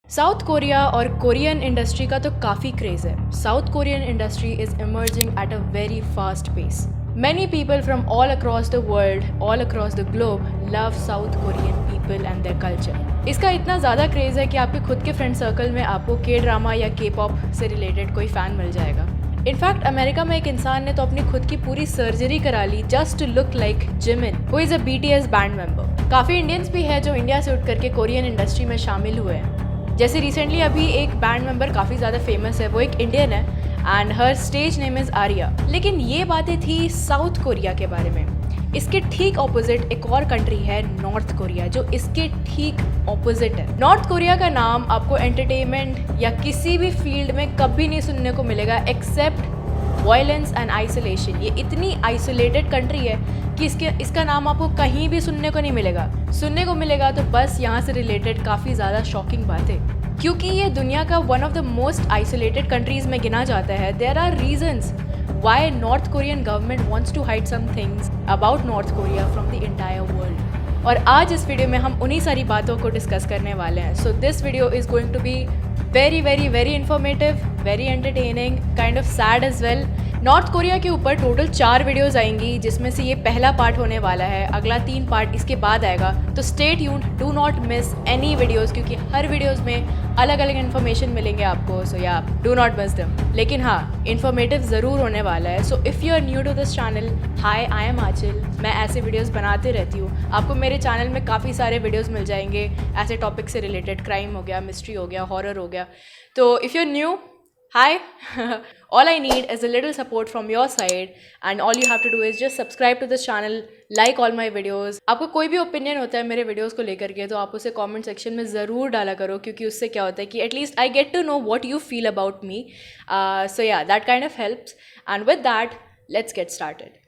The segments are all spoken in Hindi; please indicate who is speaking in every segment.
Speaker 1: साउथ कोरिया और कोरियन इंडस्ट्री का तो काफ़ी क्रेज़ है। South Korean industry is emerging at a very fast pace. Many people from all across the world, all across the globe, love South Korean people and their culture. इसका इतना ज़्यादा क्रेज़ है कि आपके खुद के फ्रेंड सर्कल में आपको के ड्रामा या के पॉप से रिलेटेड कोई फ़ैन मिल जाएगा। इनफैक्ट अमेरिका में एक इंसान ने तो अपनी खुद की पूरी सर्जरी करा ली just to look like Jimin, who is a BTS band member. काफ़ी इंडियंस भी है जो इंडिया से उठ करके कोरियन इंडस्ट्री में शामिल हुए हैं। जैसे रिसेंटली अभी एक बैंड मेंबर काफ़ी ज़्यादा फेमस है, वो एक इंडियन है and her stage name is Arya. लेकिन ये बातें थी साउथ कोरिया के बारे में। इसके ठीक ऑपोजिट एक और कंट्री है नॉर्थ कोरिया, जो इसके ठीक ऑपोजिट है। नॉर्थ कोरिया का नाम आपको एंटरटेनमेंट या किसी भी फील्ड में कभी नहीं सुनने को मिलेगा एक्सेप्ट वायलेंस एंड आइसोलेशन। ये इतनी आइसोलेटेड कंट्री है कि इसका नाम आपको कहीं भी सुनने को नहीं मिलेगा। सुनने को मिलेगा तो बस यहाँ से रिलेटेड काफ़ी ज़्यादा शॉकिंग बातें, क्योंकि ये दुनिया का one of the most isolated countries में गिना जाता है। There are reasons why North Korean government wants to hide some things about North Korea from the entire world. और आज इस वीडियो में हम उन्हीं सारी बातों को डिस्कस करने वाले हैं। So this video is going to be very very very informative, very entertaining, kind of sad as well. North Korea के ऊपर टोटल 4 वीडियोज़ आएंगी, जिसमें से ये पहला पार्ट होने वाला है। अगला 3 पार्ट इसके बाद आएगा। तो stay tuned, do not miss any videos, क्योंकि हर वीडियोज़ में अलग अलग इन्फॉर्मेशन मिलेंगे आपको। सो या डू नॉट मिस देम। लेकिन हाँ, इन्फॉर्मेटिव ज़रूर होने वाला है। So if you are new to this channel, hi, I am Aanchal. मैं ऐसे वीडियोज़ बनाते रहती हूँ। आपको मेरे चैनल में काफ़ी सारे वीडियोज़ मिल जाएंगे ऐसे टॉपिक से रिलेटेड। क्राइम हो गया, मिस्ट्री हो गया, हॉरर हो गया। तो if you are new, hi. All I need is a little support from your side, and all you have to do is just subscribe to this channel, like all my videos. आपको कोई भी ओपिनियन होता है मेरे वीडियोस को लेकर के, तो आप उसे कमेंट सेक्शन में ज़रूर डाला करो, क्योंकि उससे क्या होता है कि at least I get to know what you feel about me. So yeah, that kind of helps, and with that let's get started.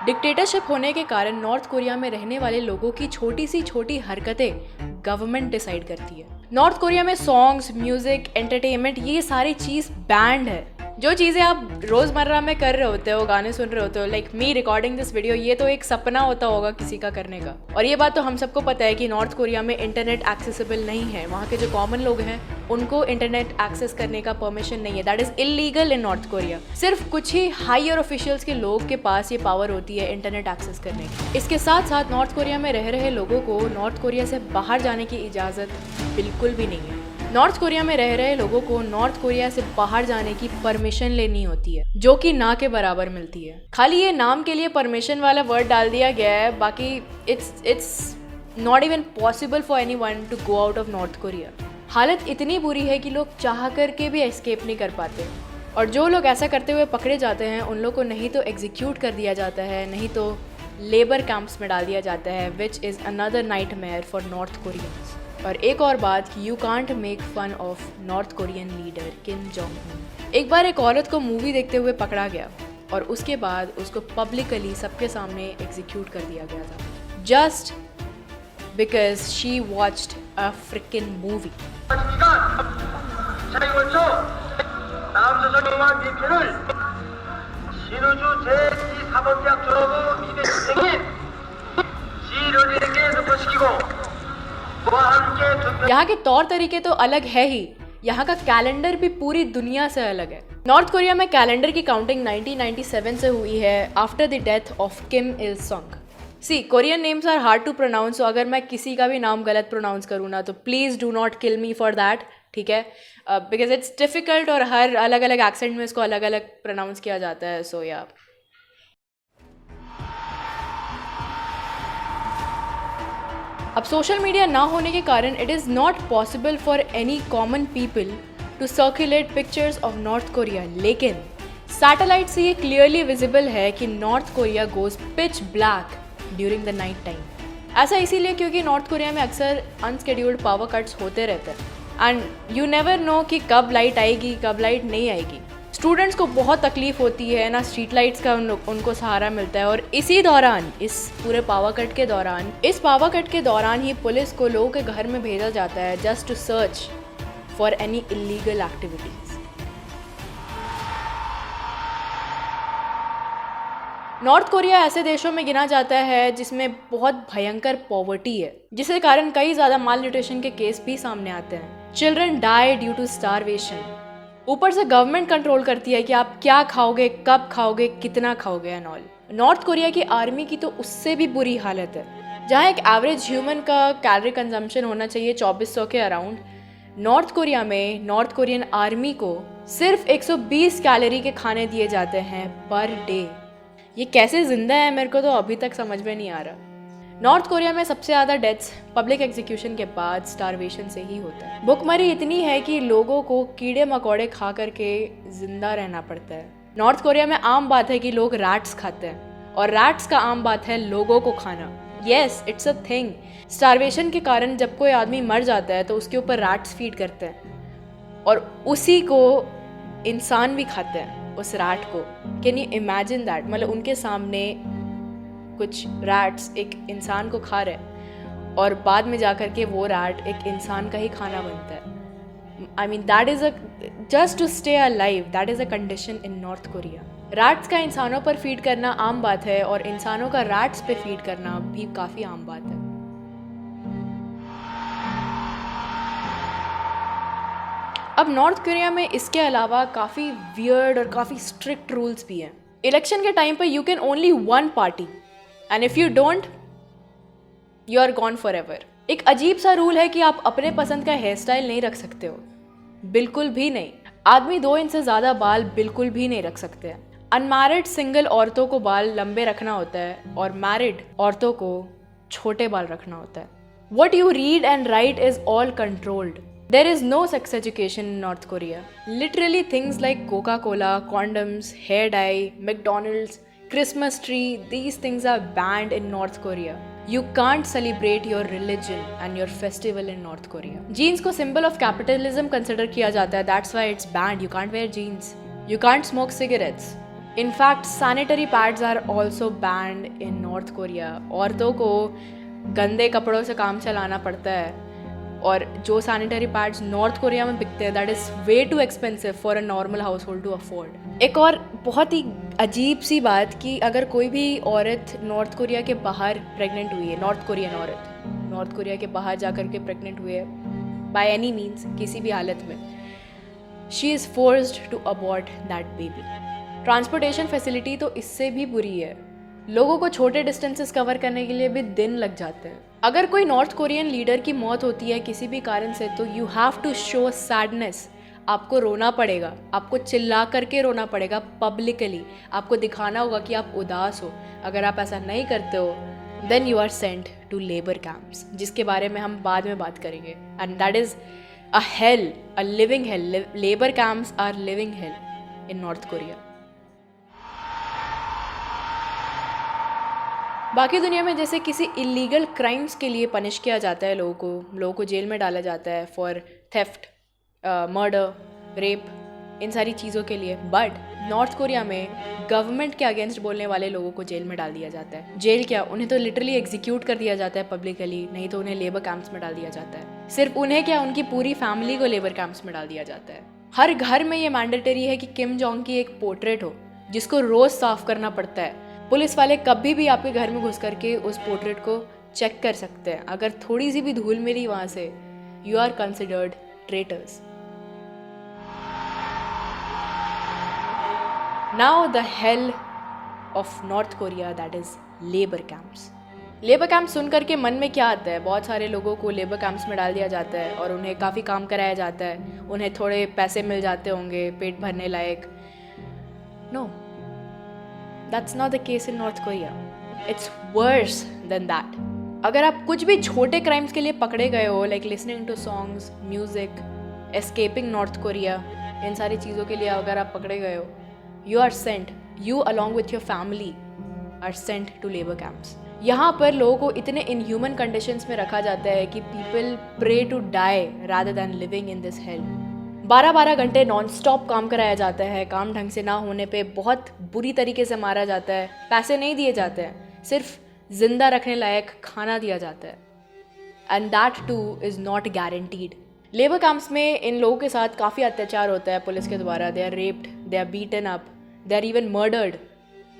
Speaker 1: Dictatorship होने के कारण नॉर्थ कोरिया में रहने वाले लोगों की छोटी सी छोटी हरकतें गवर्नमेंट डिसाइड करती है। नॉर्थ कोरिया में सॉन्ग्स, म्यूजिक, एंटरटेनमेंट, ये सारी चीज़ बैंड है। जो चीज़ें आप रोज़मर्रा में कर रहे होते हो, गाने सुन रहे होते हो, like me recording this video, ये तो एक सपना होता होगा किसी का करने का। और ये बात तो हम सबको पता है कि नॉर्थ कोरिया में इंटरनेट एक्सेसिबल नहीं है। वहाँ के जो कॉमन लोग हैं उनको इंटरनेट एक्सेस करने का परमिशन नहीं है। That is illegal in North Korea. सिर्फ कुछ ही हायर ऑफिशियल्स के लोग के पास ये पावर होती है इंटरनेट एक्सेस करने की। इसके साथ साथ नॉर्थ कोरिया में रह रहे लोगों को नॉर्थ कोरिया से बाहर जाने की इजाज़त बिल्कुल भी नहीं है। नॉर्थ कोरिया में रह रहे लोगों को नॉर्थ कोरिया से बाहर जाने की परमिशन लेनी होती है, जो कि ना के बराबर मिलती है। खाली ये नाम के लिए परमिशन वाला वर्ड डाल दिया गया है, बाकी it's not even possible for anyone to go out of North Korea. हालत इतनी बुरी है कि लोग चाह करके भी एस्केप नहीं कर पाते, और जो लोग ऐसा करते हुए पकड़े जाते हैं उन लोग को नहीं तो एग्जीक्यूट कर दिया जाता है, नहीं तो लेबर कैंप्स में डाल दिया जाता है, which is another nightmare for North Koreans. और एक और बात कि you can't make fun of North Korean leader Kim Jong Un. एक बार एक औरत को मूवी देखते हुए पकड़ा गया और उसके बाद उसको पब्लिकली सबके सामने एग्जीक्यूट कर दिया गया था, just because she watched a freaking movie. यहाँ के तौर तरीके तो अलग है ही, यहाँ का कैलेंडर भी पूरी दुनिया से अलग है। नॉर्थ कोरिया में कैलेंडर की काउंटिंग 1997 से हुई है, after the death of Kim Il Sung. See, Korean names are hard to pronounce, so अगर मैं किसी का भी नाम गलत प्रोनाउंस करूँ ना, तो please do not kill me for that, ठीक है? बिकॉज इट्स डिफ़िकल्ट और हर अलग अलग एक्सेंट में इसको अलग अलग प्रोनाउंस किया जाता है। सो या, अब सोशल मीडिया ना होने के कारण it is not possible for any common people to circulate pictures of North Korea. लेकिन सैटेलाइट से ये क्लियरली विजिबल है कि North Korea goes pitch black during the night time. ऐसा इसीलिए क्योंकि नॉर्थ कोरिया में अक्सर अनस्केड्यूल्ड पावर कट्स होते रहते हैं, एंड यू नेवर नो कि कब लाइट आएगी, कब लाइट नहीं आएगी। स्टूडेंट्स को बहुत तकलीफ होती है ना, स्ट्रीट लाइट्स का उनको सहारा मिलता है। और इसी दौरान, इस पूरे पावर कट के दौरान ही पुलिस को लोगों के घर में भेजा जाता है just to search for any illegal activities. North Korea ऐसे देशों में गिना जाता है जिसमें बहुत भयंकर पॉवर्टी है, जिसके कारण कई ज़्यादा माल न्यूट्रिशन के केस भी सामने आते हैं। Children die due to starvation. ऊपर से गवर्नमेंट कंट्रोल करती है कि आप क्या खाओगे, कब खाओगे, कितना खाओगे एंड ऑल। नॉर्थ कोरिया की आर्मी की तो उससे भी बुरी हालत है। जहाँ एक एवरेज ह्यूमन का कैलोरी कंजम्पशन होना चाहिए 2400 के अराउंड, नॉर्थ कोरिया में नॉर्थ कोरियन आर्मी को सिर्फ 120 कैलोरी के खाने दिए जाते हैं पर डे। ये कैसे जिंदा है मेरे को तो अभी तक समझ में नहीं आ रहा। नॉर्थ कोरिया में सबसे ज़्यादा डेथ्स पब्लिक एग्जीक्यूशन के बाद स्टारवेशन से ही होता है। भुखमरी इतनी है कि लोगों को कीड़े मकोड़े खा करके जिंदा रहना पड़ता है। नॉर्थ कोरिया में आम बात है कि लोग रैट्स खाते हैं और रैट्स का आम बात है लोगों को खाना। Yes, it's a thing. Starvation के कारण जब कोई आदमी मर जाता है तो उसके ऊपर रैट्स फीड करते हैं और उसी को इंसान भी खाते हैं, उस रैट को। Can you imagine that? मतलब उनके सामने कुछ रैट्स एक इंसान को खा रहे और बाद में जाकर के वो रैट एक इंसान का ही खाना बनता है। I mean that is a just to stay alive, that is a condition in North Korea. Rats का इंसानों पर फीड करना आम बात है और इंसानों का रैट्स पे फीड करना भी काफ़ी आम बात है। अब नॉर्थ कोरिया में इसके अलावा काफ़ी वियर्ड और काफ़ी स्ट्रिक्ट रूल्स भी हैं। इलेक्शन के टाइम पे you can only one party and if you don't you are gone forever. एक अजीब सा रूल है कि आप अपने पसंद का हेयर स्टाइल नहीं रख सकते हो, बिल्कुल भी नहीं। आदमी 2 इंच से ज़्यादा बाल बिल्कुल भी नहीं रख सकते हैं। अनमैरिड सिंगल औरतों को बाल लंबे रखना होता है और मैरिड औरतों को छोटे बाल रखना होता है। What you read and right is all controlled. There is no sex education in North Korea. Literally things like Coca-Cola, condoms, hair dye, McDonald's, Christmas tree, these things are banned in North Korea. You can't celebrate your religion and your festival in North Korea. Jeans को symbol of capitalism consider किया जाता है. That's why it's banned. You can't wear jeans. You can't smoke cigarettes. In fact, sanitary pads are also banned in North Korea. औरतों को गंदे कपड़ों से काम चलाना पड़ता है और जो सैनिटरी पैड्स नॉर्थ कोरिया में बिकते हैं that is way too expensive for a normal household to afford. एक और बहुत ही अजीब सी बात कि अगर कोई भी औरत नॉर्थ कोरिया के बाहर प्रेग्नेंट हुई है, नॉर्थ कोरियन औरत नॉर्थ कोरिया के बाहर जा कर के प्रेग्नेंट हुई है बाय एनी मीन्स, किसी भी हालत में, she is forced to abort that baby. Transportation facility तो इससे भी बुरी है। लोगों को छोटे डिस्टेंसेस कवर करने के लिए भी दिन लग जाते हैं। अगर कोई नॉर्थ कोरियन लीडर की मौत होती है किसी भी कारण से तो you have to show sadness. आपको रोना पड़ेगा, आपको चिल्ला करके रोना पड़ेगा पब्लिकली। आपको दिखाना होगा कि आप उदास हो। अगर आप ऐसा नहीं करते हो then you are sent to labour camps, जिसके बारे में हम बाद में बात करेंगे। And that is a hell, a living hell. Labour camps are living hell in North Korea. बाकी दुनिया में जैसे किसी इलीगल क्राइम्स के लिए पनिश किया जाता है लोगों को जेल में डाला जाता है फॉर थेफ्ट, मर्डर, रेप, इन सारी चीज़ों के लिए, बट नॉर्थ कोरिया में गवर्नमेंट के अगेंस्ट बोलने वाले लोगों को जेल में डाल दिया जाता है। जेल क्या, उन्हें तो लिटरली एग्जीक्यूट कर दिया जाता है पब्लिकली, नहीं तो उन्हें लेबर कैंप्स में डाल दिया जाता है। सिर्फ उन्हें क्या, उनकी पूरी फैमिली को लेबर कैंप्स में डाल दिया जाता है। हर घर में ये मैंडेटरी है कि किम जोंग की एक पोर्ट्रेट हो जिसको रोज़ साफ करना पड़ता है। पुलिस वाले कभी भी आपके घर में घुस करके उस पोर्ट्रेट को चेक कर सकते हैं। अगर थोड़ी सी भी धूल मिली वहाँ से, you are considered traitors. Now the hell of North Korea, that is labour camps. Labour camp सुन करके मन में क्या आता है? बहुत सारे लोगों को लेबर कैंप्स में डाल दिया जाता है और उन्हें काफ़ी काम कराया जाता है, उन्हें थोड़े पैसे मिल जाते होंगे पेट भरने लायक। No, That's not the case in North Korea. It's worse than that. अगर आप कुछ भी छोटे क्राइम्स के लिए पकड़े गए हो, like listening to songs, music, escaping North Korea, इन सारी चीज़ों के लिए अगर आप पकड़े गए हो, you are sent, you along with your family are sent to labour camps. यहाँ पर लोगों को इतने इनह्यूमन कंडीशंस में रखा जाता है कि people pray to die rather than living in this hell. 12-12 घंटे नॉन स्टॉप काम कराया जाता है। काम ढंग से ना होने पे बहुत बुरी तरीके से मारा जाता है। पैसे नहीं दिए जाते हैं, सिर्फ जिंदा रखने लायक खाना दिया जाता है। And that two is not guaranteed. Labour camps में इन लोगों के साथ काफ़ी अत्याचार होता है पुलिस के द्वारा। They are raped, they are beaten up, they are even murdered.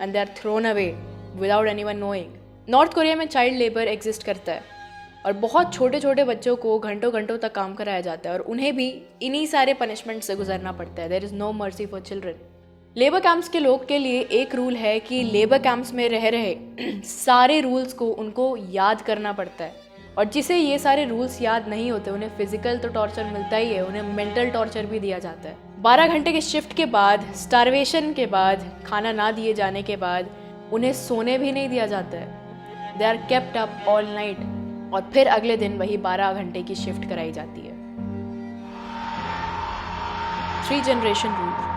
Speaker 1: and they are thrown away without anyone knowing. North Korea में चाइल्ड लेबर एग्जिस्ट करता है और बहुत छोटे छोटे बच्चों को घंटों घंटों तक काम कराया जाता है और उन्हें भी इन्हीं सारे पनिशमेंट से गुजरना पड़ता है. There is no mercy for children. Labour camps के लोग के लिए एक रूल है कि लेबर कैंप्स में रह रहे सारे रूल्स को उनको याद करना पड़ता है, और जिसे ये सारे रूल्स याद नहीं होते उन्हें फिजिकल तो टॉर्चर मिलता ही है, उन्हें मेंटल टॉर्चर भी दिया जाता है. 12 घंटे के शिफ्ट के बाद, स्टारवेशन के बाद, खाना ना दिए जाने के बाद उन्हें सोने भी नहीं दिया जाता है. They are kept up all night और फिर अगले दिन वही 12 घंटे की शिफ्ट कराई जाती है. 3 जनरेशन रूल.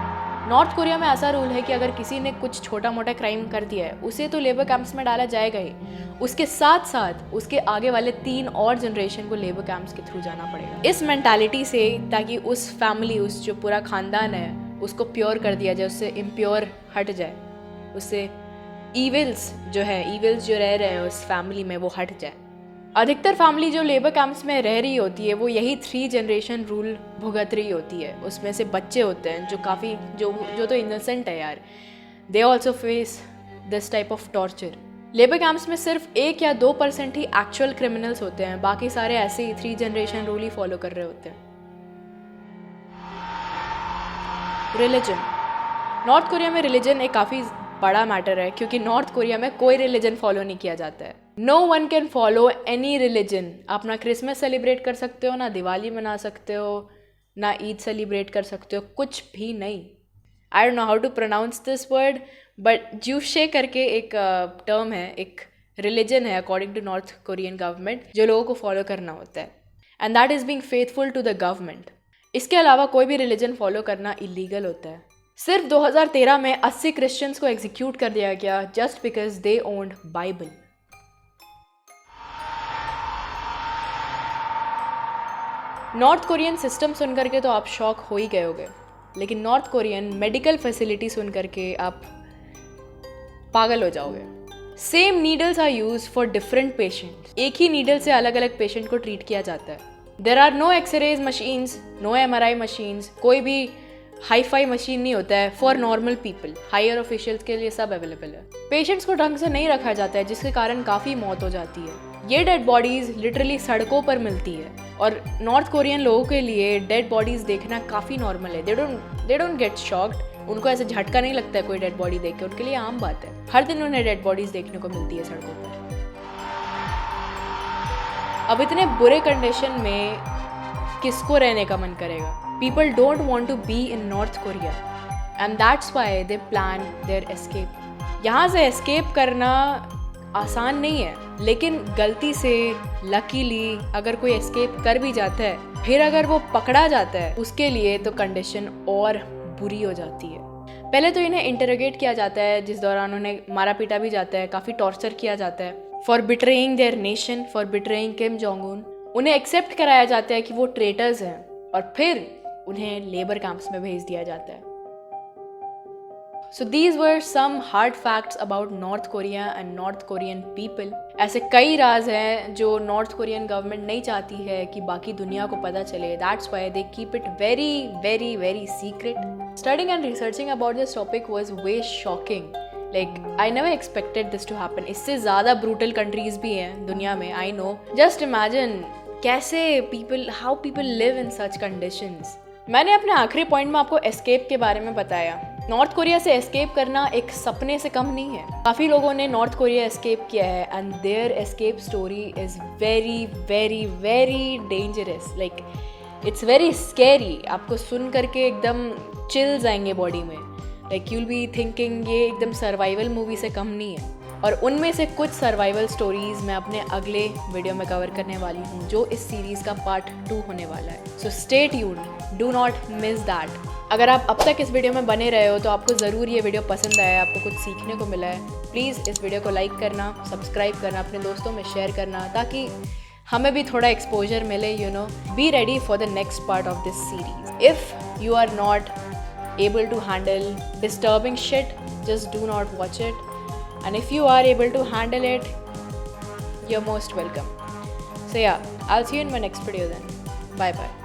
Speaker 1: नॉर्थ कोरिया में ऐसा रूल है कि अगर किसी ने कुछ छोटा मोटा क्राइम कर दिया है उसे तो लेबर कैंप्स में डाला जाएगा ही, उसके साथ साथ उसके आगे वाले 3 और जनरेशन को लेबर कैंप्स के थ्रू जाना पड़ेगा. इस मेंटालिटी से, ताकि उस फैमिली, उस जो पूरा खानदान है उसको प्योर कर दिया जाए, उससे इम्प्योर हट जाए, उससे ईविल्स जो रह रहे हैं उस फैमिली में वो हट जाए. अधिकतर फैमिली जो लेबर कैंप्स में रह रही होती है वो यही 3 जनरेशन रूल भुगत रही होती है. उसमें से बच्चे होते हैं जो काफ़ी जो तो इनोसेंट है यार. They also face this type of torture. Labour camps में सिर्फ 1 या 2% ही एक्चुअल क्रिमिनल्स होते हैं, बाकी सारे ऐसे ही 3 जनरेशन रूल ही फॉलो कर रहे होते हैं. रिलीजन. नॉर्थ कोरिया में रिलीजन एक काफ़ी बड़ा मैटर है क्योंकि नॉर्थ कोरिया में कोई रिलीजन फॉलो नहीं किया जाता है. No one can follow any religion. आप ना क्रिसमस सेलिब्रेट कर सकते हो, ना दिवाली मना सकते हो, ना ईद सेलिब्रेट कर सकते हो, कुछ भी नहीं. I don't know how to pronounce this word, but Juche करके एक टर्म है, एक रिलीजन है according to North Korean government जो लोगों को फॉलो करना होता है, and that is being faithful to the government. इसके अलावा कोई भी रिलीजन फॉलो करना इलीगल होता है. सिर्फ 2013 में 80 क्रिश्चियंस को एग्जीक्यूट कर दिया गया just because they owned Bible. North Korean system सुन करके तो आप शॉक हो ही गए होगे, लेकिन नॉर्थ कोरियन मेडिकल फैसिलिटी सुन करके आप पागल हो जाओगे. Same needles are use for different patients. एक ही नीडल से अलग अलग पेशेंट को ट्रीट किया जाता है. There are no x-rays machines, no MRI machines, कोई भी हाई फाई मशीन नहीं होता है for normal people. Higher officials के लिए सब अवेलेबल है. पेशेंट्स को ढंग से नहीं रखा जाता है जिसके कारण काफ़ी मौत हो जाती है. ये डेड बॉडीज़ लिटरली सड़कों पर मिलती है और नॉर्थ कोरियन लोगों के लिए डेड बॉडीज़ देखना काफ़ी नॉर्मल है. They don't get shocked. उनको ऐसे झटका नहीं लगता है कोई डेड बॉडी देख के. उनके लिए आम बात है. हर दिन उन्हें डेड बॉडीज़ देखने को मिलती है सड़कों पर. अब इतने बुरे कंडीशन में किसको रहने का मन करेगा? People don't want to be in North Korea and that's why they plan their escape. यहाँ से escape करना आसान नहीं है, लेकिन गलती से लकीली अगर कोई escape कर भी जाता है, फिर अगर वो पकड़ा जाता है उसके लिए तो कंडीशन और बुरी हो जाती है. पहले तो इन्हें इंटरोगेट किया जाता है जिस दौरान उन्हें मारा पीटा भी जाता है, काफ़ी टॉर्चर किया जाता है for betraying there nation, for betraying Kim Jong उन. उन्हें एक्सेप्ट कराया जाता है कि वो ट्रेटर्स हैं और फिर उन्हें लेबर कैंप्स में भेज दिया जाता है. So these were some hard facts about North Korea and North Korean people. ऐसे कई राज हैं जो नॉर्थ कोरियन गवर्नमेंट नहीं चाहती है कि बाकी दुनिया को पता चले. That's why they keep it very very very secret. Studying and researching about this topic was way shocking. Like I never expected this to happen. इससे ज़्यादा ब्रूटल कंट्रीज भी हैं दुनिया में, आई नो. जस्ट इमेजिन कैसे how people live in such conditions. मैंने अपने आखिरी पॉइंट में आपको एस्केप के बारे में बताया. नॉर्थ कोरिया से एस्केप करना एक सपने से कम नहीं है. काफ़ी लोगों ने नॉर्थ कोरिया एस्केप किया है and their escape story is very very very dangerous. Like it's very scary. आपको सुन करके एकदम चिल्स आएंगे बॉडी में. Like you will be thinking ये एकदम सर्वाइवल मूवी से कम नहीं है. और उनमें से कुछ सर्वाइवल स्टोरीज़ मैं अपने अगले वीडियो में कवर करने वाली हूँ जो इस सीरीज़ का पार्ट 2 होने वाला है. So stay tuned, do not miss that. अगर आप अब तक इस वीडियो में बने रहे हो तो आपको ज़रूर ये वीडियो पसंद आया, आपको कुछ सीखने को मिला है. प्लीज़ इस वीडियो को लाइक करना, सब्सक्राइब करना, अपने दोस्तों में शेयर करना ताकि हमें भी थोड़ा एक्सपोजर मिले. You know, be ready for the next part of this series. If you are not able to handle disturbing shit, just do not watch it. And if you are able to handle it, you're most welcome. So yeah, I'll see you in my next video then. Bye bye.